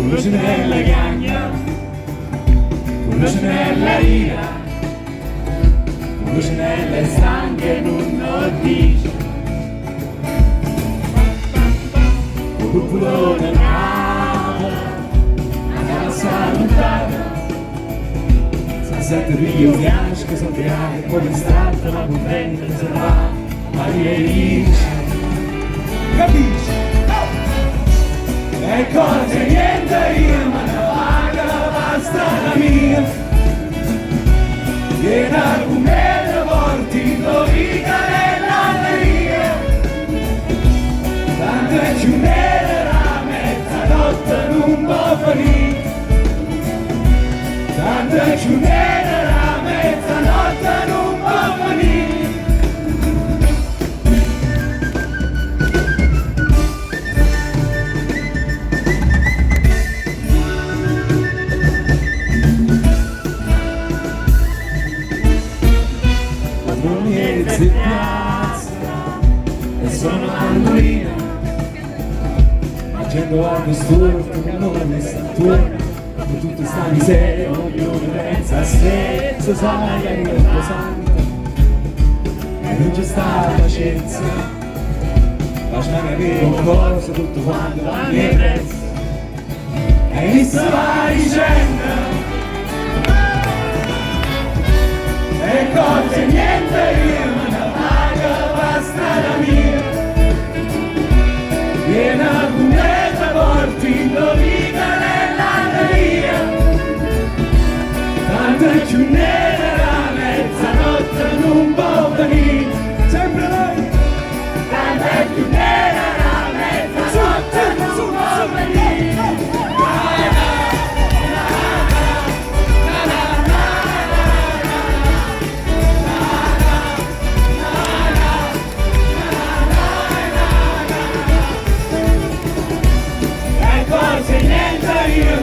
luce nella gagna, luce nella ira, luce nelle stanche non lo dice. Un pulone nata, una casa lontana, senza rio bianco che sappiamo come stata la movente se va, Maria Alice, capisci? E cose niente io, ma ne vaga basta la mia, piena come le morti, dovita nell'alleria, tante più nere la mezzanotte non può finire, tante più nere la mezzanotte non può finire. Si piazza e sono Andrina, facendo a questo che non ne sta attorno, con tutta sta miseria, ognuno pensa a sé, se sa che è santa, e non c'è sta pazienza, lasciami capire qualcosa tutto quanto va mia prezza, e inizia la vicenda, e cose niente io. Piena cunetta porti indovina nell'alleria, tante più nere la mezzanotte non può venire, sempre noi, tante più nere la mezzanotte non può venire. Se niente io